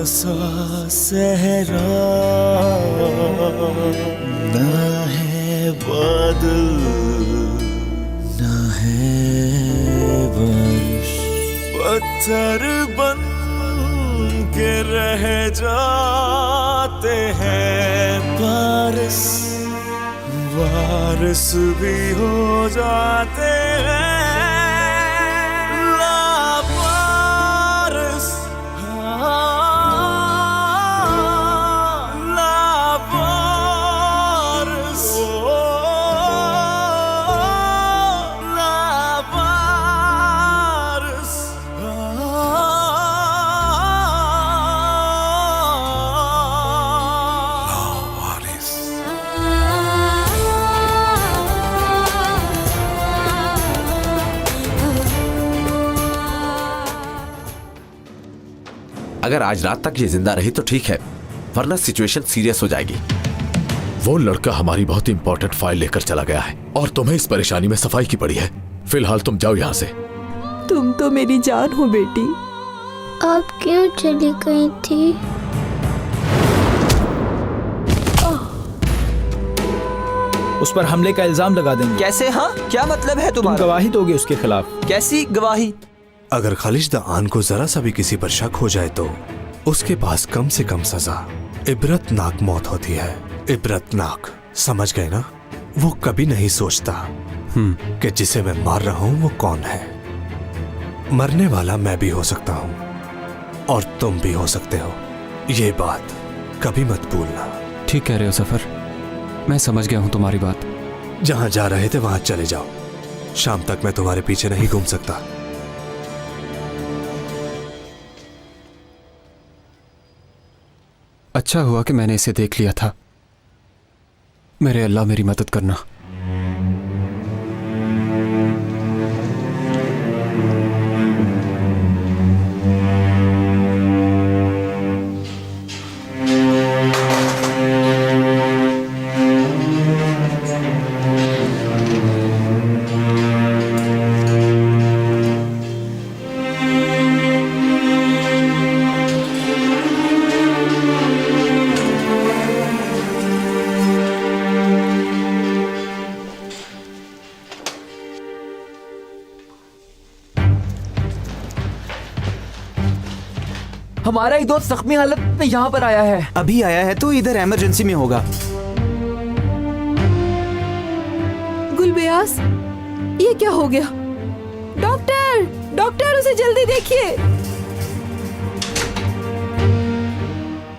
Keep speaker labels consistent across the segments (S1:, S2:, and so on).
S1: सा सहरा, ना है बादल ना है बारिश, पत्थर बन के रह जाते हैं बारिश, वारिस भी हो जाते हैं लावारिस, लावारिस, लावारिस।
S2: अगर आज रात तक ये जिंदा रही तो ठीक है, वरना सिचुएशन सीरियस हो जाएगी।
S3: वो लड़का हमारी बहुत इंपॉर्टेंट फाइल लेकर चला गया है और तुम्हें इस परेशानी में सफाई की पड़ी है। फिलहाल तुम जाओ यहाँ से।
S4: तुम तो मेरी जान हो बेटी।
S5: आप क्यों चली गई थी?
S6: उस पर हमले का इल्जाम लगा देंगे।
S7: कैसे? हाँ, क्या मतलब है
S6: तुम
S7: तुम्हारा?
S6: गवाही दोगे उसके खिलाफ।
S7: कैसी गवाही?
S1: अगर खालिद आन को जरा सा भी किसी पर शक हो जाए तो उसके पास कम से कम सजा इबरतनाक मौत होती है। इबरतनाक, समझ गए ना? वो कभी नहीं सोचता कि जिसे मैं मार रहा हूं वो कौन है। मरने वाला मैं भी हो सकता हूं और तुम भी हो सकते हो, ये बात कभी मत भूलना।
S8: ठीक कह रहे हो सफर, मैं समझ गया हूं तुम्हारी बात।
S1: जहां जा रहे थे वहां चले जाओ, शाम तक मैं तुम्हारे पीछे नहीं घूम सकता।
S8: अच्छा हुआ कि मैंने इसे देख लिया था। मेरे अल्लाह मेरी मदद करना।
S7: हमारा एक दोस्त जख्मी हालत में यहाँ पर आया है।
S9: अभी आया है तो इधर इमरजेंसी में होगा।
S4: गुलबयास, ये क्या हो गया? डॉक्टर, डॉक्टर उसे जल्दी देखिए।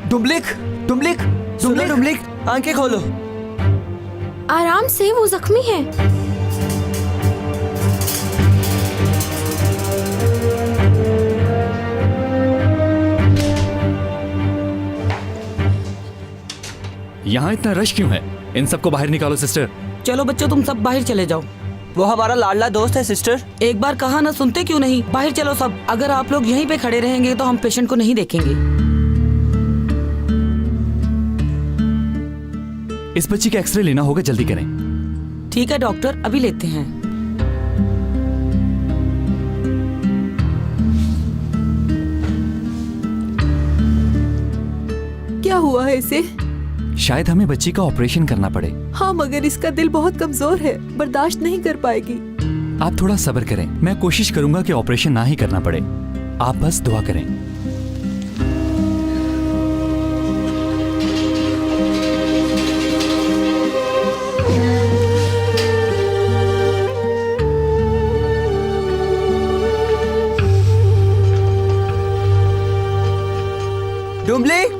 S7: डुम्बलिक, डुम्बलिक, डुम्बलिक, डुम्बलिक, आंखें खोलो।
S5: आराम से, वो जख्मी है।
S10: यहाँ इतना रश क्यों है? इन सबको बाहर निकालो सिस्टर।
S11: चलो बच्चों, तुम सब बाहर चले जाओ।
S7: वो हमारा लाडला दोस्त है सिस्टर।
S11: एक बार कहा ना सुनते क्यों नहीं? बाहर चलो सब। अगर आप लोग यहीं पे खड़े रहेंगे तो हम पेशेंट को नहीं देखेंगे।
S10: इस बच्ची का एक्सरे लेना होगा, जल्दी करें।
S11: ठीक है डॉक्टर, अभी लेते हैं।
S4: क्या हुआ है इसे?
S10: शायद हमें बच्ची का ऑपरेशन करना पड़े।
S4: हाँ, मगर इसका दिल बहुत कमजोर है, बर्दाश्त नहीं कर पाएगी।
S10: आप थोड़ा सब्र करें, मैं कोशिश करूंगा कि ऑपरेशन ना ही करना पड़े। आप बस दुआ करें।
S7: डुम्बलिक,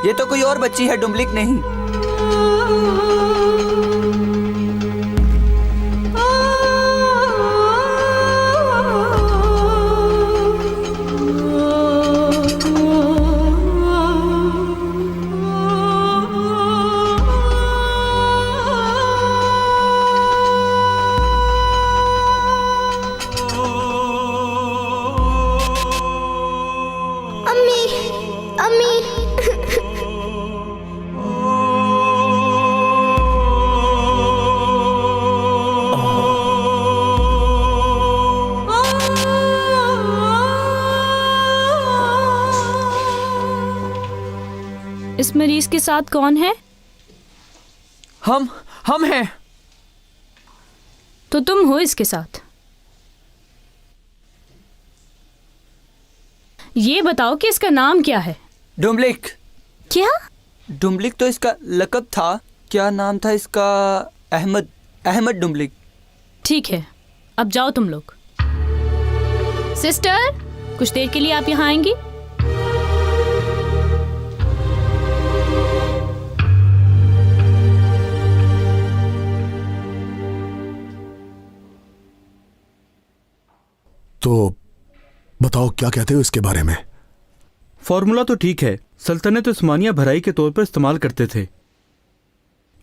S7: ये तो कोई और बच्ची है, डुम्बलिक नहीं।
S5: अम्मी, अम्मी।
S4: इस मरीज के साथ कौन है?
S7: हम हैं।
S4: तो तुम हो इसके साथ। ये बताओ कि इसका नाम क्या है?
S7: डुम्बलिक।
S4: क्या?
S7: डुम्बलिक तो इसका लकब था। क्या नाम था इसका? अहमद डुम्बलिक।
S4: ठीक है, अब जाओ तुम लोग। सिस्टर, कुछ देर के लिए आप यहाँ आएंगी?
S3: तो बताओ क्या कहते हो इसके बारे में?
S6: फॉर्मूला तो ठीक है, सल्तनत उस्मानिया भराई के तौर पर इस्तेमाल करते थे।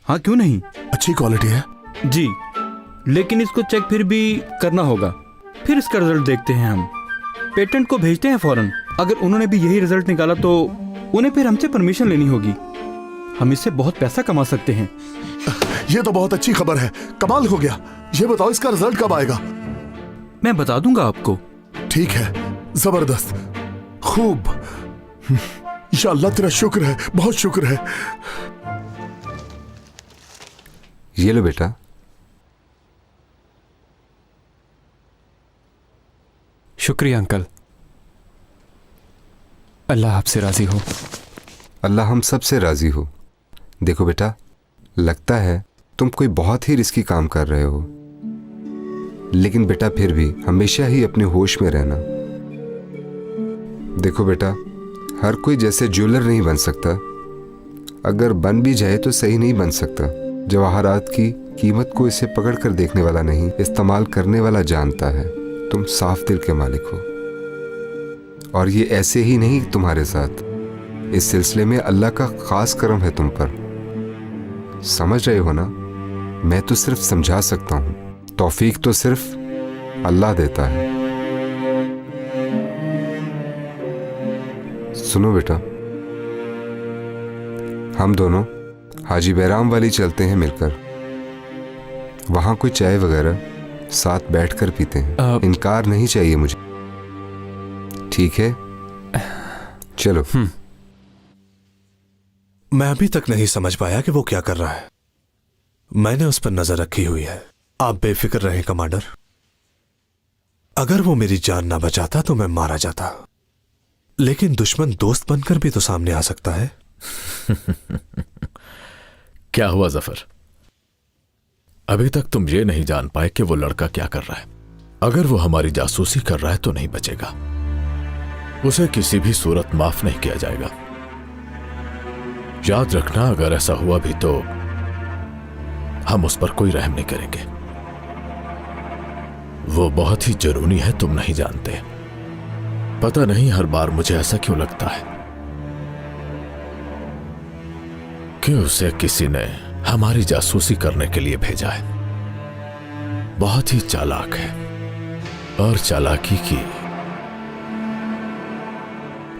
S6: हाँ क्यों नहीं?
S3: अच्छी क्वालिटी है
S6: जी, लेकिन इसको चेक फिर भी करना होगा, फिर इसका रिजल्ट देखते हैं। हम पेटेंट को भेजते हैं फौरन। अगर उन्होंने भी यही रिजल्ट निकाला तो उन्हें फिर हमसे परमिशन लेनी होगी। हम इससे बहुत पैसा कमा सकते हैं।
S3: ये तो बहुत अच्छी खबर है, कमाल हो गया। ये बताओ इसका रिजल्ट कब आएगा?
S6: मैं बता दूंगा आपको।
S3: ठीक है, जबरदस्त, खूब। या अल्लाह तेरा शुक्र है, बहुत शुक्र है।
S12: ये लो बेटा।
S8: शुक्रिया अंकल, अल्लाह आपसे राजी हो।
S12: अल्लाह हम सब से राजी हो। देखो बेटा, लगता है तुम कोई बहुत ही रिस्की काम कर रहे हो, लेकिन बेटा फिर भी हमेशा ही अपने होश में रहना। देखो बेटा, हर कोई जैसे ज्वेलर नहीं बन सकता, अगर बन भी जाए तो सही नहीं बन सकता। जवाहरात की कीमत को इसे पकड़ कर देखने वाला नहीं, इस्तेमाल करने वाला जानता है। तुम साफ दिल के मालिक हो, और ये ऐसे ही नहीं तुम्हारे साथ। इस सिलसिले में अल्लाह का खास करम है तुम पर। समझ रहे हो ना? मैं तो सिर्फ समझा सकता हूँ, तौफीक तो सिर्फ अल्लाह देता है। सुनो बेटा, हम दोनों हाजी बैराम वाली चलते हैं मिलकर। वहां कोई चाय वगैरह साथ बैठकर पीते हैं। इनकार नहीं चाहिए मुझे, ठीक है? चलो।
S1: मैं अभी तक नहीं समझ पाया कि वो क्या कर रहा है। मैंने उस पर नजर रखी हुई है। आप बेफिक्र रहें कमांडर। अगर वो मेरी जान ना बचाता तो मैं मारा जाता, लेकिन दुश्मन दोस्त बनकर भी तो सामने आ सकता है।
S3: क्या हुआ जफर? अभी तक तुम ये नहीं जान पाए कि वो लड़का क्या कर रहा है। अगर वो हमारी जासूसी कर रहा है तो नहीं बचेगा, उसे किसी भी सूरत माफ नहीं किया जाएगा। याद रखना, अगर ऐसा हुआ भी तो हम उस पर कोई रहम नहीं करेंगे। वो बहुत ही जुनूनी है, तुम नहीं जानते। पता नहीं हर बार मुझे ऐसा क्यों लगता है कि उसे किसी ने हमारी जासूसी करने के लिए भेजा है। बहुत ही चालाक है, और चालाकी की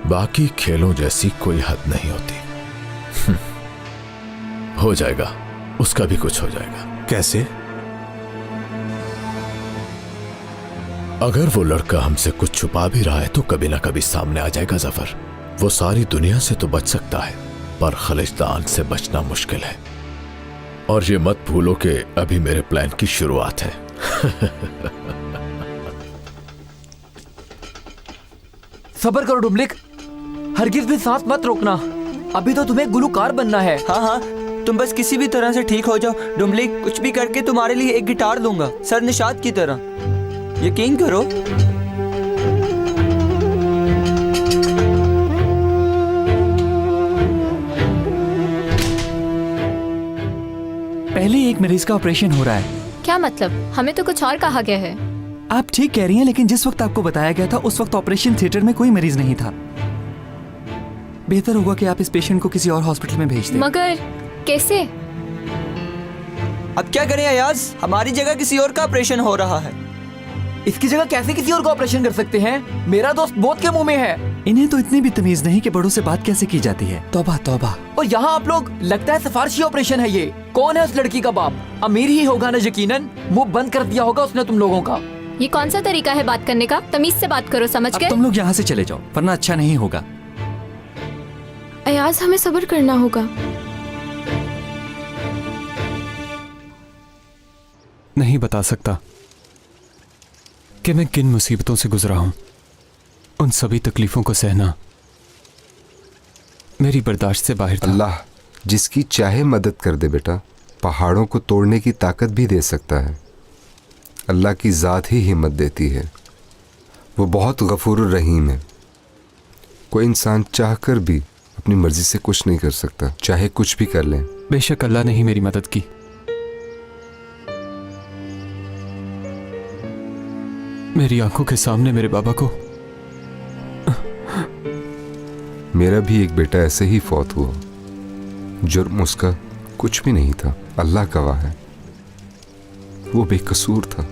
S3: बाकी खेलों जैसी कोई हद नहीं होती। हो जाएगा, उसका भी कुछ हो जाएगा।
S1: कैसे?
S3: अगर वो लड़का हमसे कुछ छुपा भी रहा है तो कभी ना कभी सामने आ जाएगा जफर। वो सारी दुनिया से तो बच सकता है, पर खलिस्तान से बचना मुश्किल है। और ये मत भूलो कि अभी मेरे प्लान की शुरुआत है।
S7: सब्र करो डुम्बलिक, हरगिज भी सांस मत रोकना। अभी तो तुम्हें गुलूकार बनना है। हाँ हाँ, तुम बस किसी भी तरह से ठीक हो जाओ डुम्बलिक। कुछ भी करके तुम्हारे लिए एक गिटार दूंगा, सर निशात की तरह। यकीन करो।
S10: पहले एक मरीज का ऑपरेशन हो रहा है।
S4: क्या मतलब? हमें तो कुछ और कहा गया है।
S10: आप ठीक कह रही हैं, लेकिन जिस वक्त आपको बताया गया था उस वक्त ऑपरेशन थिएटर में कोई मरीज नहीं था। बेहतर होगा कि आप इस पेशेंट को किसी और हॉस्पिटल में भेज दें।
S4: मगर कैसे?
S7: अब क्या करें अयाज, हमारी जगह किसी और का ऑपरेशन हो रहा है। इसकी जगह कैसे किसी और का ऑपरेशन कर सकते हैं? मेरा दोस्त मौत के मुंह में है।
S10: इन्हें तो इतनी भी तमीज नहीं कि बड़ों से बात कैसे की जाती है। तौबा तौबा।
S7: और यहाँ आप लोग, लगता है सिफारशी ऑपरेशन है ये। कौन है उस लड़की का बाप? अमीर ही होगा ना यकीनन। मुंह बंद कर दिया होगा उसने तुम लोगों का।
S4: ये कौन सा तरीका है बात करने का? तमीज से बात करो, समझ गए?
S10: तुम लोग यहाँ से चले जाओ, वरना अच्छा नहीं होगा।
S5: अयाज, हमें सब्र करना होगा।
S8: नहीं बता सकता कि मैं किन मुसीबतों से गुजरा हूं। उन सभी तकलीफों को सहना मेरी बर्दाश्त से बाहर था।
S12: अल्लाह जिसकी चाहे मदद कर दे बेटा, पहाड़ों को तोड़ने की ताकत भी दे सकता है। अल्लाह की ज़ात ही हिम्मत देती है। वो बहुत गफूर रहीम है। कोई इंसान चाहकर भी अपनी मर्जी से कुछ नहीं कर सकता, चाहे कुछ भी कर लें।
S8: बेशक अल्लाह ने ही मेरी मदद की। मेरी आंखों के सामने मेरे बाबा को।
S12: मेरा भी एक बेटा ऐसे ही फौत हुआ। जुर्म उसका कुछ भी नहीं था, अल्लाह गवाह है। वो बेकसूर था।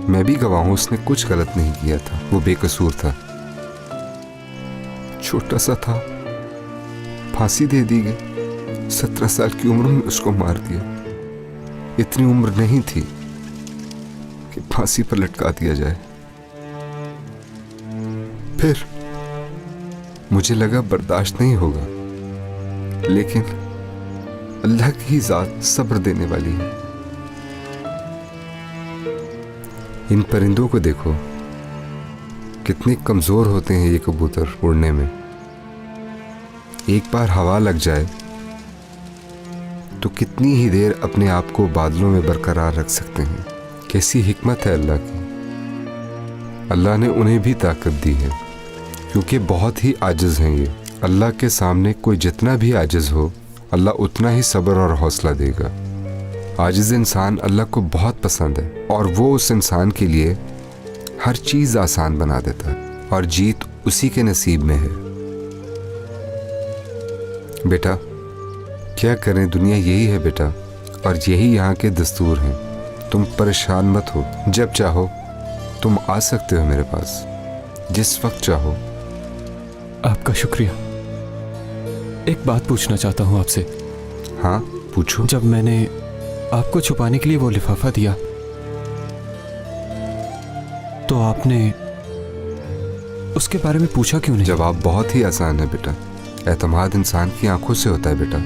S12: मैं भी गवाह हूं, उसने कुछ गलत नहीं किया था। वो बेकसूर था, छोटा सा था, फांसी दे दी गई। 17 साल की उम्र में उसको मार दिया। इतनी उम्र नहीं थी कि फांसी पर लटका दिया जाए। फिर मुझे लगा बर्दाश्त नहीं होगा, लेकिन अल्लाह की ही ज़ात सब्र देने वाली है। इन परिंदों को देखो, कितने कमजोर होते हैं ये कबूतर उड़ने में। एक बार हवा लग जाए तो कितनी ही देर अपने आप को बादलों में बरकरार रख सकते हैं। कैसी हिकमत है अल्लाह की। अल्लाह ने उन्हें भी ताकत दी है, क्योंकि बहुत ही आजिज हैं ये। अल्लाह के सामने कोई जितना भी आजिज हो, अल्लाह उतना ही सब्र और हौसला देगा। आजिज इंसान अल्लाह को बहुत पसंद है, और वो उस इंसान के लिए हर चीज़ आसान बना देता है, और जीत उसी के नसीब में है। बेटा क्या करें, दुनिया यही है बेटा, और यही यहाँ के दस्तूर हैं। तुम परेशान मत हो। जब चाहो तुम आ सकते हो मेरे पास, जिस वक्त चाहो।
S8: आपका शुक्रिया। एक बात पूछना चाहता हूं आपसे।
S12: हाँ पूछो।
S8: जब मैंने आपको छुपाने के लिए वो लिफाफा दिया तो आपने उसके बारे में पूछा क्यों नहीं?
S12: जवाब बहुत ही आसान है बेटा। एतमाद इंसान की आंखों से होता है बेटा,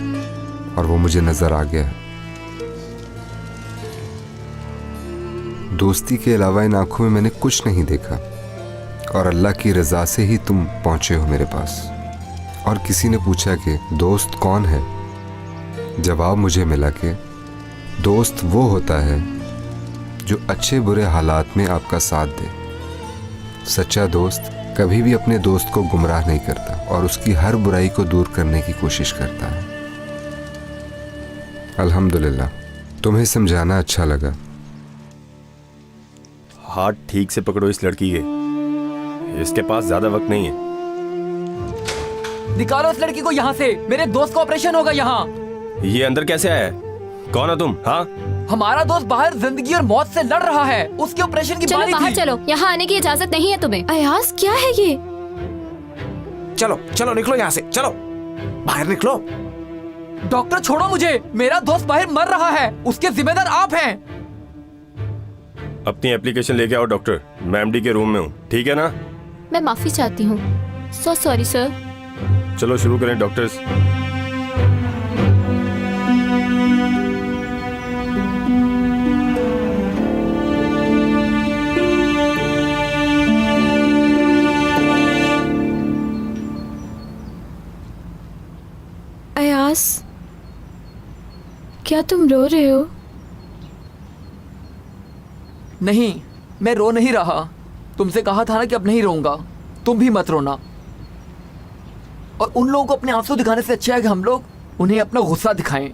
S12: और वो मुझे नजर आ गया है। दोस्ती के अलावा इन आंखों में मैंने कुछ नहीं देखा, और अल्लाह की रजा से ही तुम पहुंचे हो मेरे पास। और किसी ने पूछा कि दोस्त कौन है? जवाब मुझे मिला कि दोस्त वो होता है जो अच्छे बुरे हालात में आपका साथ दे। सच्चा दोस्त कभी भी अपने दोस्त को गुमराह नहीं करता, और उसकी हर बुराई को दूर करने की कोशिश करता है। अल्हम्दुलिल्लाह, तुम्हें समझाना अच्छा लगा।
S13: हाथ ठीक से पकड़ो इस लड़की के, इसके पास ज्यादा वक्त नहीं है।
S7: निकालो इस लड़की को यहाँ से। मेरे दोस्त का ऑपरेशन होगा यहाँ।
S13: ये अंदर कैसे आया है? कौन हो तुम? हाँ,
S7: हमारा दोस्त बाहर जिंदगी और मौत से लड़ रहा है। उसके ऑपरेशन की बारी
S5: बाहर
S7: थी।
S5: चलो, यहाँ आने की इजाजत नहीं है तुम्हें। अयाज क्या है ये?
S2: चलो चलो निकलो यहाँ से, चलो बाहर निकलो।
S7: डॉक्टर छोड़ो मुझे, मेरा दोस्त बाहर मर रहा है, उसके जिम्मेदार आप हैं।
S13: अपनी एप्लीकेशन लेके आओ डॉक्टर, मैं एमडी के रूम में हूँ, ठीक है ना?
S5: मैं माफी चाहती हूँ। So sorry sir.
S13: चलो शुरू करें डॉक्टर्स।
S5: अयाज, क्या तुम रो रहे हो?
S7: नहीं, मैं रो नहीं रहा। तुमसे कहा था ना कि अब नहीं रोऊंगा। तुम भी मत रोना। और उन लोगों को अपने आंसू दिखाने से अच्छा है कि हम लोग उन्हें अपना गुस्सा दिखाएं।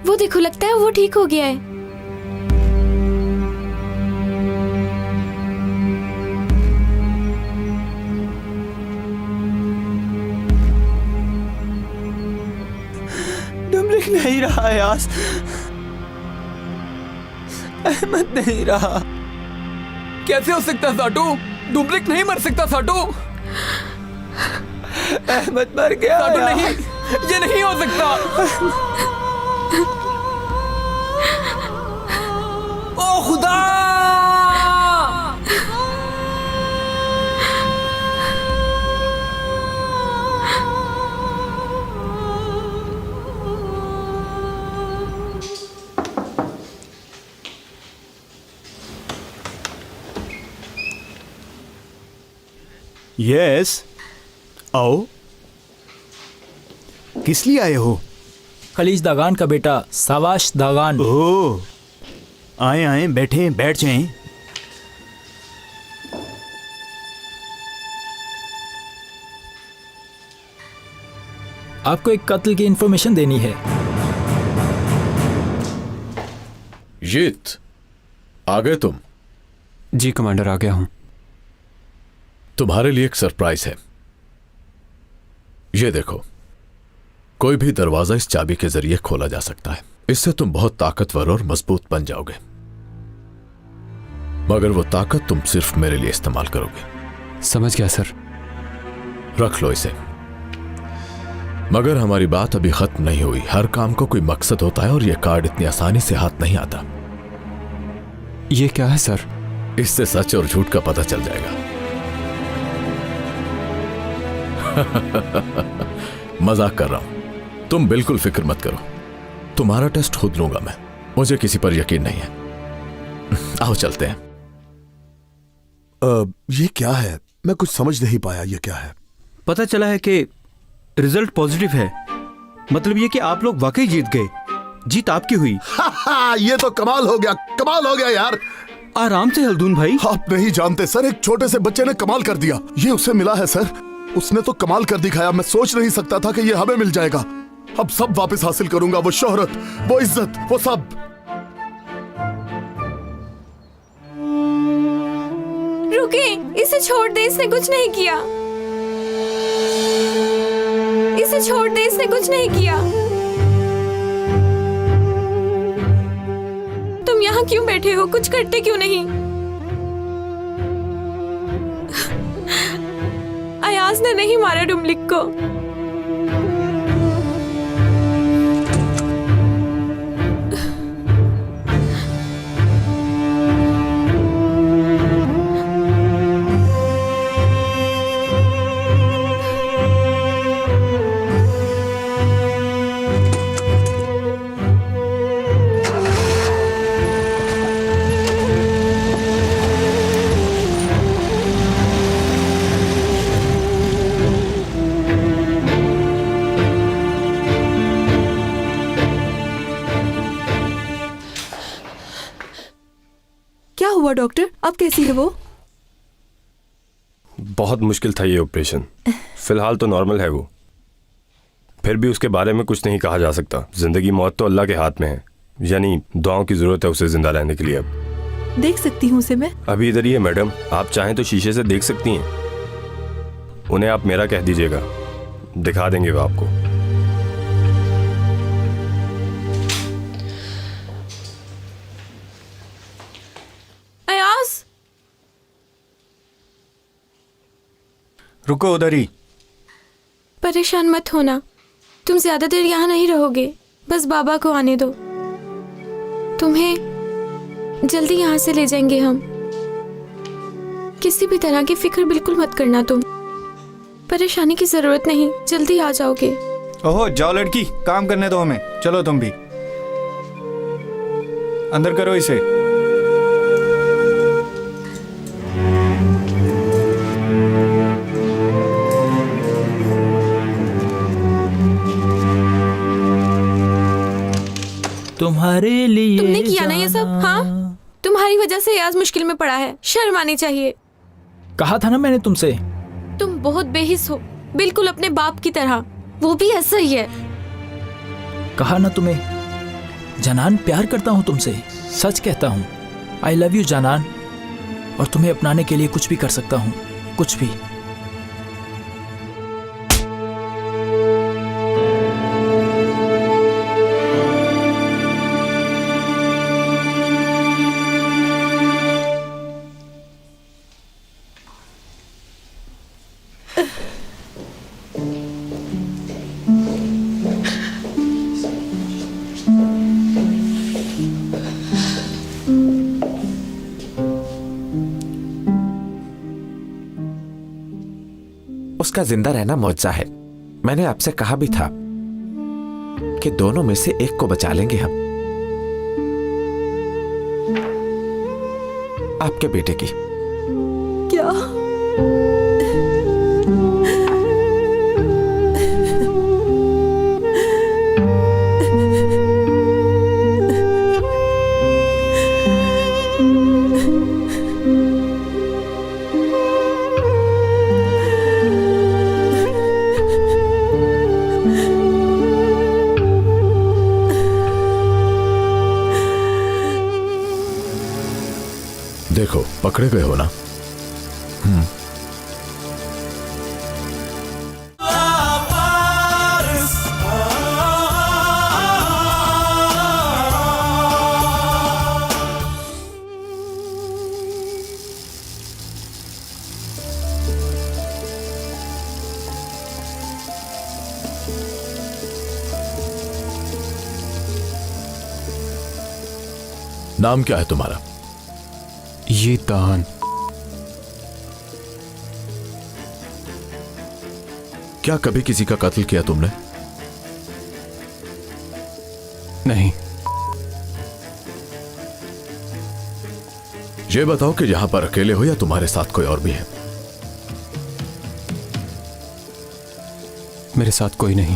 S5: वो देखो, लगता है वो ठीक हो गया है।
S7: डुमलिक नहीं रहा यार, अहमद नहीं रहा। कैसे हो सकता साटू? डुमलिक नहीं मर सकता साटू। अहमद मर गया साटू। नहीं, ये नहीं हो सकता। ओ खुदा!
S9: यस, आओ। किस लिए आए हो?
S7: खलीज दागान का बेटा सावाश दागान।
S9: ओह, आए आए, बैठे, बैठ जाएं।
S7: आपको एक कत्ल की इंफॉर्मेशन देनी है।
S3: जीत, आ गए तुम?
S8: जी कमांडर, आ गया हूं।
S3: तुम्हारे लिए एक सरप्राइज है। ये देखो, कोई भी दरवाजा इस चाबी के जरिए खोला जा सकता है। इससे तुम बहुत ताकतवर और मजबूत बन जाओगे, मगर वो ताकत तुम सिर्फ मेरे लिए इस्तेमाल करोगे।
S8: समझ गया सर।
S3: रख लो इसे। मगर हमारी बात अभी खत्म नहीं हुई। हर काम को कोई मकसद होता है और यह कार्ड इतनी आसानी से हाथ नहीं आता।
S8: ये क्या है सर?
S3: इससे सच और झूठ का पता चल जाएगा। मजाक कर रहा हूं, तुम बिल्कुल फिक्र मत करो। तुम्हारा टेस्ट खुद लूंगा मैं, मुझे किसी पर यकीन नहीं है। आओ चलते हैं।
S1: ये क्या है? मैं कुछ समझ नहीं पाया, ये क्या है?
S6: पता चला है कि रिजल्ट पॉजिटिव है। मतलब ये कि आप लोग वाकई जीत गए। जीत आपकी हुई।
S1: ये तो कमाल हो गया, कमाल हो गया यार।
S6: आराम से हल्दून भाई।
S1: आप नहीं जानते सर, एक छोटे से बच्चे ने कमाल कर दिया। ये उसे मिला है सर, उसने तो कमाल कर दिखाया। मैं सोच नहीं सकता था कि ये हमें मिल जाएगा। अब सब वापस हासिल करूंगा, वो शोहरत, वो इज्जत, वो सब।
S5: रुके, इसे छोड़ दे, इसने कुछ नहीं किया। इसे छोड़ दे, इसने कुछ नहीं किया। तुम यहाँ क्यों बैठे हो? कुछ करते क्यों नहीं? अयाज ने नहीं मारा डुमलिक को।
S4: क्या हुआ डॉक्टर? अब कैसी है वो?
S13: बहुत मुश्किल था ये ऑपरेशन। फिलहाल तो नॉर्मल है वो, फिर भी उसके बारे में कुछ नहीं कहा जा सकता। जिंदगी मौत तो अल्लाह के हाथ में है, यानी दुआओं की जरूरत है उसे जिंदा रहने के लिए। अब
S4: देख सकती हूँ उसे मैं?
S13: अभी इधर ही है मैडम, आप चाहें तो शीशे से देख सकती हैं। उन्हें आप मेरा कह दीजिएगा, दिखा देंगे वो आपको।
S5: अयाज,
S9: रुको उधर ही।
S5: परेशान मत होना, तुम ज्यादा देर यहाँ नहीं रहोगे। बस बाबा को आने दो, तुम्हें जल्दी यहाँ से ले जाएंगे हम। किसी भी तरह की फिक्र बिल्कुल मत करना तुम। परेशानी की जरूरत नहीं, जल्दी आ जाओगे।
S9: ओहो, जाओ लड़की, काम करने दो हमें। चलो तुम भी अंदर करो इसे।
S7: तुम्हारे लिए
S5: तुमने किया ना ये सब? हाँ, तुम्हारी वजह से आज मुश्किल में पड़ा है। शर्म आनी चाहिए।
S7: कहा था ना मैंने तुमसे।
S5: तुम बहुत बेहिस हो, बिल्कुल अपने बाप की तरह। वो भी ऐसा ही है।
S7: कहा ना तुम्हें, जनान प्यार करता हूँ तुमसे। सच कहता हूँ, आई लव यू जनान। और तुम्हें अपनाने के लिए कुछ भी कर सकता हूँ, कुछ भी।
S2: उसका जिंदा रहना मौजज़ा है। मैंने आपसे कहा भी था कि दोनों में से एक को बचा लेंगे हम। आपके बेटे की।
S4: क्या?
S3: देखो पकड़े गए हो ना। नाम क्या है तुम्हारा?
S8: ये दान।
S3: क्या कभी किसी का कत्ल किया तुमने?
S8: नहीं।
S3: ये बताओ कि यहां पर अकेले हो या तुम्हारे साथ कोई और भी है?
S8: मेरे साथ कोई नहीं।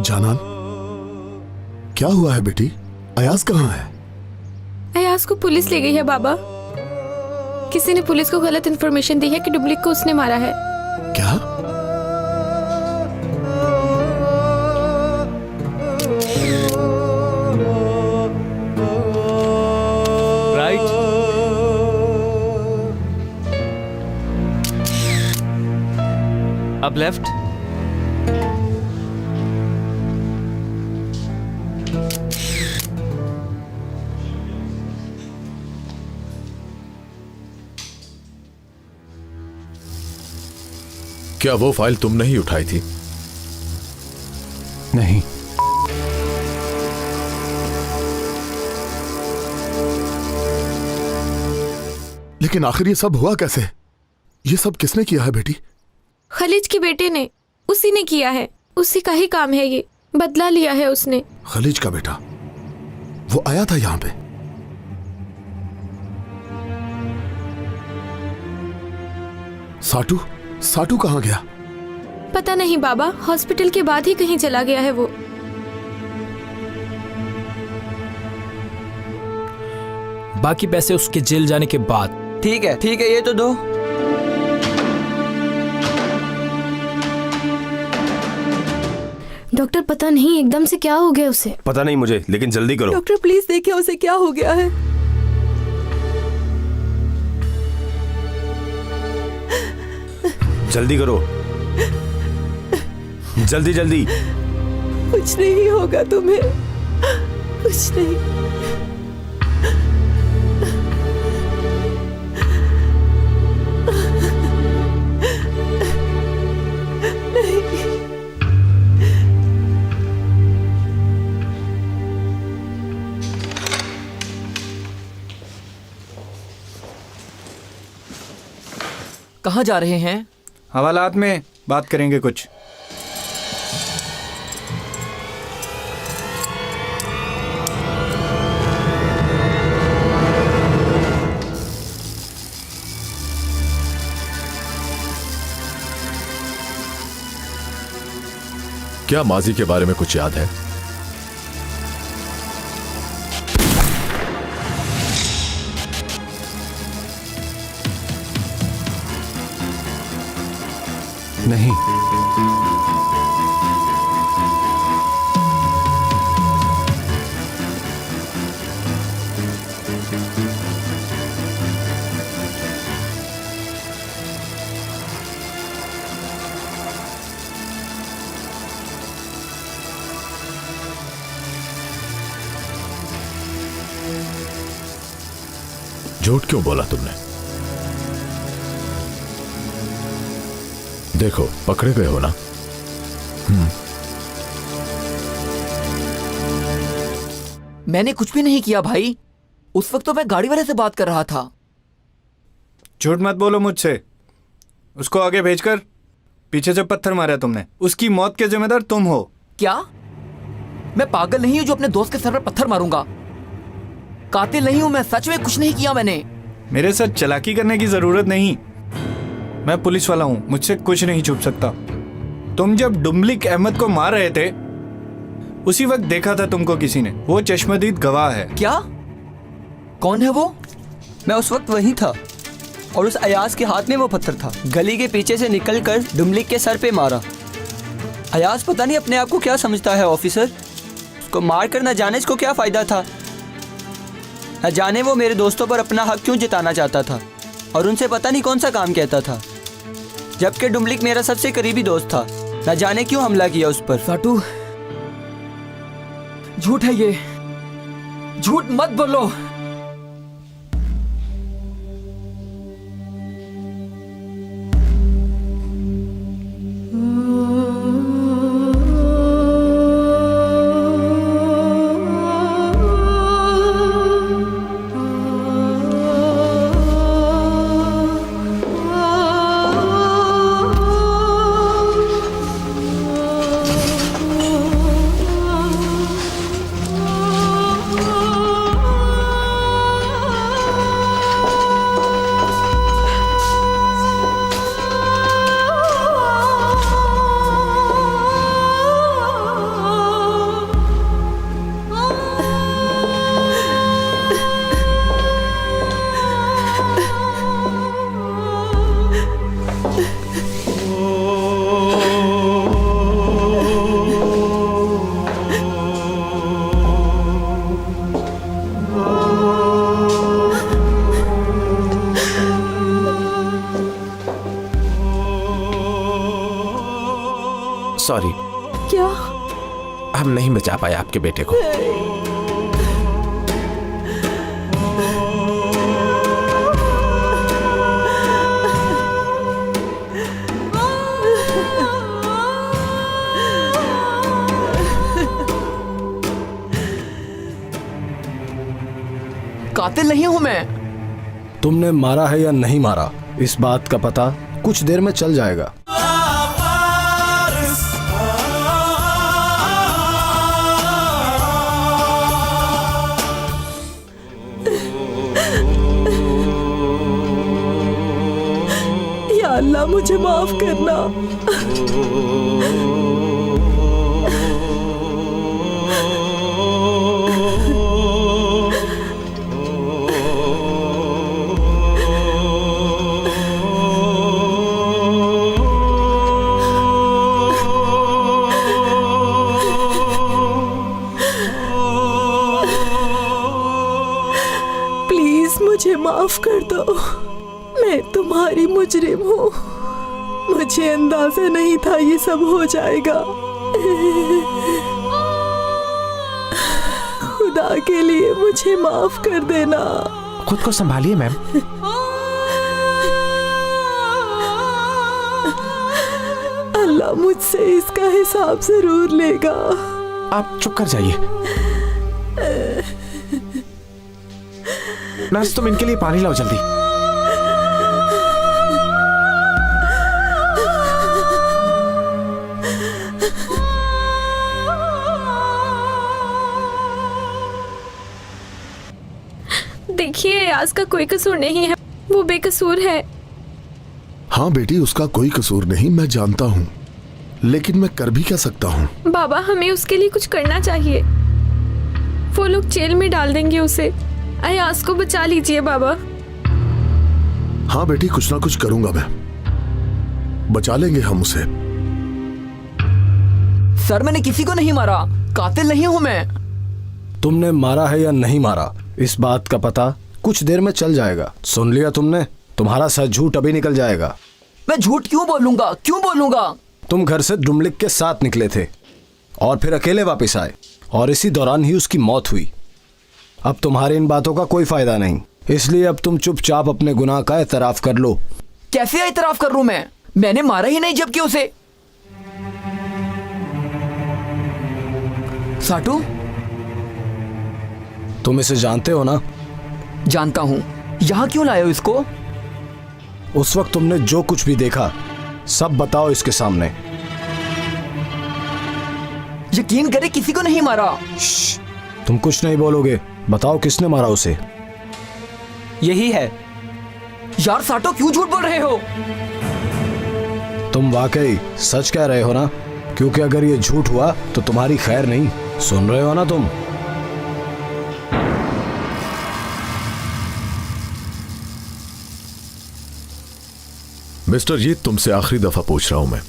S3: जानान, क्या हुआ है बेटी? अयाज कहाँ है?
S5: अयाज को पुलिस ले गई है बाबा। किसी ने पुलिस को गलत इन्फॉर्मेशन दी है कि डुब्लिक को उसने मारा है।
S3: क्या?
S10: राइट। अब लेफ्ट।
S3: क्या वो फाइल तुमने ही उठाई थी?
S8: नहीं।
S3: लेकिन आखिर ये सब हुआ कैसे? ये सब किसने किया है बेटी?
S5: खलीज के बेटे ने, उसी ने किया है। उसी का ही काम है ये। बदला लिया है उसने।
S3: खलीज का बेटा? वो आया था यहां पे? साटू? साटू कहां गया?
S5: पता नहीं बाबा, हॉस्पिटल के बाद ही कहीं चला गया है वो।
S9: बाकी पैसे उसके जेल जाने के बाद।
S7: ठीक है ये तो दो।
S4: डॉक्टर पता नहीं एकदम से क्या हो गया उसे।
S13: पता नहीं मुझे, लेकिन जल्दी करो।
S4: डॉक्टर प्लीज देखिए उसे क्या हो गया है।
S13: जल्दी करो, जल्दी जल्दी।
S4: कुछ नहीं होगा तुम्हें, कुछ नहीं।
S7: कहाँ जा रहे हैं?
S10: हवालात में बात करेंगे कुछ।
S3: क्या माजी के बारे में कुछ याद है?
S8: नहीं।
S3: झूठ क्यों बोला तुमने? देखो पकड़े गए हो ना।
S7: मैंने कुछ भी नहीं किया भाई। उस वक्त तो मैं गाड़ी वाले से बात कर रहा था।
S10: झूठ मत बोलो मुझसे। उसको आगे भेजकर पीछे से पत्थर मारा तुमने। उसकी मौत के जिम्मेदार तुम हो।
S7: क्या? मैं पागल नहीं हूँ जो अपने दोस्त के सर पर पत्थर मारूंगा। कातिल नहीं हूँ मैं, सच में कुछ नहीं किया मैंने।
S9: मेरे साथ चालाकी करने की जरूरत नहीं, मैं पुलिस वाला हूँ, मुझसे कुछ नहीं छुप सकता। तुम जब डुम्बलिक अहमद को मार रहे थे उसी वक्त देखा था तुमको किसी ने, वो चश्मदीद गवाह है।
S7: क्या? कौन है वो?
S10: मैं उस वक्त वहीं था और उस अयाज के हाथ में वो पत्थर था। गली के पीछे से निकलकर डुम्बलिक के सर पे मारा। अयाज पता नहीं अपने आप को क्या समझता है ऑफिसर, उसको मार कर न जाने इसको क्या फायदा था। न जाने वो मेरे दोस्तों पर अपना हक क्यों जिताना चाहता था और उनसे पता नहीं कौन सा काम कहता था, जबकि डुम्बलिक मेरा सबसे करीबी दोस्त था। न जाने क्यों हमला किया उस पर।
S7: साटू, झूठ है ये, झूठ मत बोलो।
S2: सॉरी।
S4: क्या?
S2: हम नहीं बचा पाए आपके बेटे को।
S7: कातिल नहीं हूं मैं।
S1: तुमने मारा है या नहीं मारा, इस बात का पता कुछ देर में चल जाएगा।
S4: या अल्लाह मुझे माफ करना। प्लीज मुझे माफ कर दो, मैं तुम्हारी मुजरिम हूँ। मुझे अंदाजा नहीं था ये सब हो जाएगा। खुदा के लिए मुझे माफ कर देना।
S2: खुद को संभालिए मैम।
S4: अल्लाह मुझसे इसका हिसाब जरूर लेगा।
S2: आप चुप कर जाइए। नर्स, तुम इनके लिए पानी लाओ जल्दी।
S5: देखिए, आज का कोई कसूर नहीं है, वो बेकसूर है।
S3: हाँ बेटी, उसका कोई कसूर नहीं, मैं जानता हूँ, लेकिन मैं कर भी क्या सकता हूँ।
S5: बाबा, हमें उसके लिए कुछ करना चाहिए। वो लोग जेल में डाल देंगे उसे। अयाज को बचा लीजिए बाबा।
S3: हाँ बेटी, कुछ ना कुछ करूंगा मैं, बचा लेंगे हम उसे।
S7: सर, मैंने किसी को नहीं मारा, कातिल नहीं हूं मैं।
S1: तुमने मारा है या नहीं मारा, इस बात का पता कुछ देर में चल जाएगा। सुन लिया तुमने? तुम्हारा सच झूठ अभी निकल जाएगा।
S7: मैं झूठ क्यों बोलूंगा, क्यों बोलूंगा?
S1: तुम घर से डुम्बलिक के साथ निकले थे और फिर अकेले वापस आए, और इसी दौरान ही उसकी मौत हुई। अब तुम्हारे इन बातों का कोई फायदा नहीं, इसलिए अब तुम चुपचाप अपने गुनाह का एतराफ कर लो।
S7: कैसे एतराफ कर लूं मैं? मैंने मारा ही नहीं जबकि उसे। साटू,
S1: तुम इसे जानते हो ना?
S7: जानता हूं। यहां क्यों लाए हो इसको?
S1: उस वक्त तुमने जो कुछ भी देखा सब बताओ इसके सामने।
S7: यकीन करे किसी को नहीं मारा।
S14: तुम कुछ नहीं बोलोगे, बताओ किसने मारा उसे?
S10: यही है।
S7: यार साटो क्यों झूठ बोल रहे हो?
S14: तुम वाकई सच कह रहे हो ना? क्योंकि अगर ये झूठ हुआ तो तुम्हारी खैर नहीं। सुन रहे हो ना तुम?
S3: मिस्टर जीत, तुमसे आखिरी दफा पूछ रहा हूं मैं,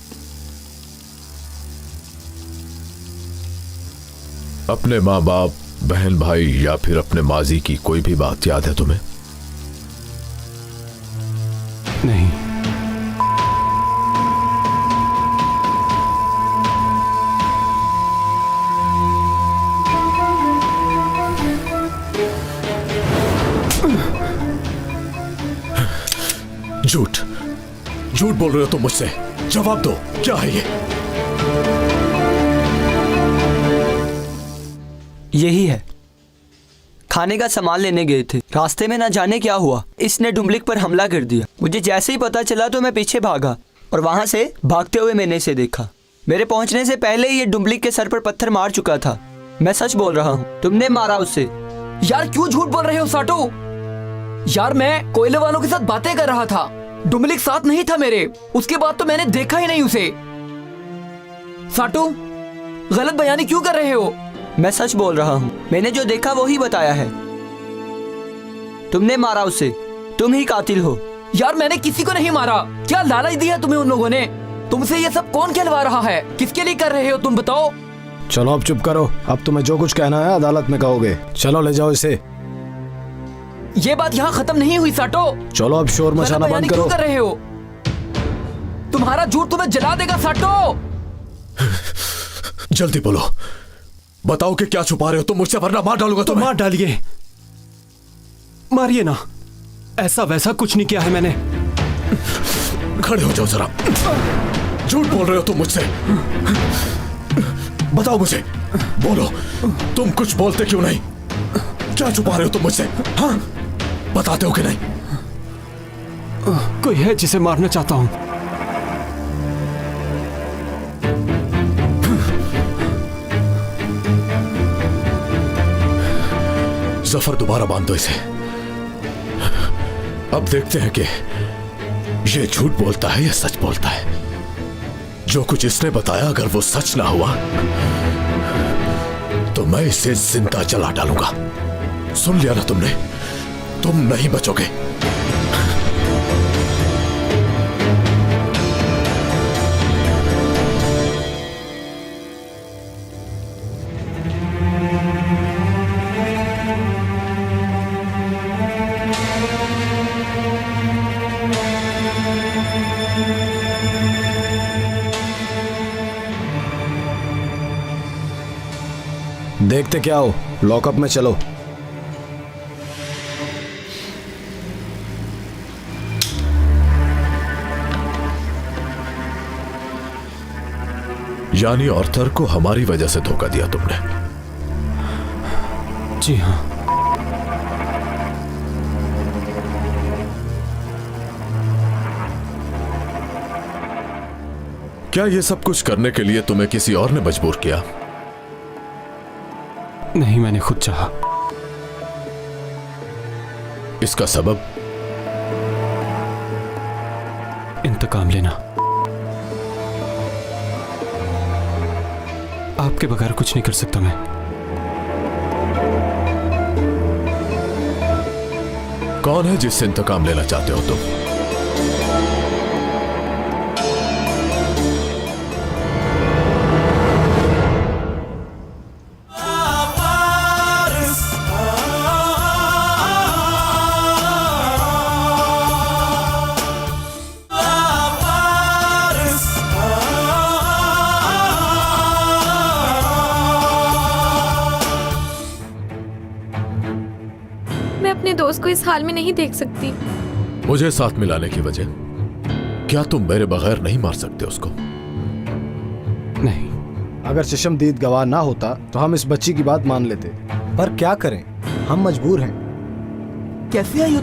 S3: अपने माँ बाप, बहन भाई या फिर अपने माजी की कोई भी बात याद है तुम्हें?
S8: नहीं।
S3: झूठ झूठ बोल रहे हो तुम मुझसे, जवाब दो, क्या है ये?
S10: यही है। खाने का सामान लेने गए थे, रास्ते में ना जाने क्या हुआ, इसने डुम्बलिक पर हमला कर दिया। मुझे जैसे ही पता चला तो मैं पीछे भागा और वहां से भागते हुए मैंने इसे देखा। मेरे पहुंचने से पहले ही ये डुम्बलिक के सर पर पत्थर मार चुका था। मैं सच बोल रहा हूँ, तुमने मारा उससे।
S7: यार क्यों झूठ बोल रहे हो साटो? यार मैं कोयले वालों के साथ बातें कर रहा था, डुम्बलिक साथ नहीं था मेरे। उसके बाद तो मैंने देखा ही नहीं उसे। साटो गलत बयानी क्यों कर रहे हो?
S10: मैं सच बोल रहा हूँ, मैंने जो देखा वो ही बताया है। तुमने मारा उसे, तुम ही कातिल हो।
S7: यार मैंने किसी को नहीं मारा। क्या लालच दिया तुम्हें उन लोगों ने? तुमसे ये सब कौन कहलवा रहा है? किसके लिए कर रहे हो तुम बताओ?
S14: चलो अब चुप करो, अब तुम्हें जो कुछ कहना है अदालत में कहोगे। चलो ले जाओ इसे।
S7: ये बात यहाँ खत्म नहीं हुई साटो।
S14: चलो अब शोर मचाना बंद करो।
S7: क्यों कर रहे हो? तुम्हारा झूठ तुम्हें जला देगा साटो।
S3: जल्दी बोलो, बताओ कि क्या छुपा रहे हो तुम मुझसे, वरना मार डालूंगा तुम्हें।
S8: मार डालिए, मारिए ना, ऐसा वैसा कुछ नहीं किया है मैंने।
S3: खड़े हो जाओ जरा, झूठ बोल रहे हो तुम मुझसे। बताओ मुझे, बोलो, तुम कुछ बोलते क्यों नहीं? क्या छुपा रहे हो तुम मुझसे? हाँ, बताते हो कि नहीं?
S8: कोई है जिसे मारना चाहता हूं।
S3: जफर, दोबारा बांध दो इसे। अब देखते हैं कि ये झूठ बोलता है या सच बोलता है। जो कुछ इसने बताया अगर वो सच ना हुआ तो मैं इसे जिंदा जला डालूंगा। सुन लिया ना तुमने? तुम नहीं बचोगे।
S14: देखते क्या हो, लॉकअप में चलो।
S3: यानी ऑर्थर को हमारी वजह से धोखा दिया तुमने?
S8: जी हाँ।
S3: क्या ये सब कुछ करने के लिए तुम्हें किसी और ने मजबूर किया?
S8: नहीं, मैंने खुद चाहा।
S3: इसका सबब?
S8: इंतकाम लेना। आपके बगैर कुछ नहीं कर सकता मैं।
S3: कौन है जिससे इंतकाम लेना चाहते हो तुम?
S5: अपने दोस्त को इस हाल में नहीं देख सकती।
S3: मुझे साथ मिलाने की वजह? क्या तुम मेरे बगैर नहीं मार सकते उसको?
S8: नहीं।
S14: अगर चशमदीद गवाह ना होता तो हम इस बच्ची की बात मान लेते, पर क्या करें, हम मजबूर हैं।
S7: कैसे आई हो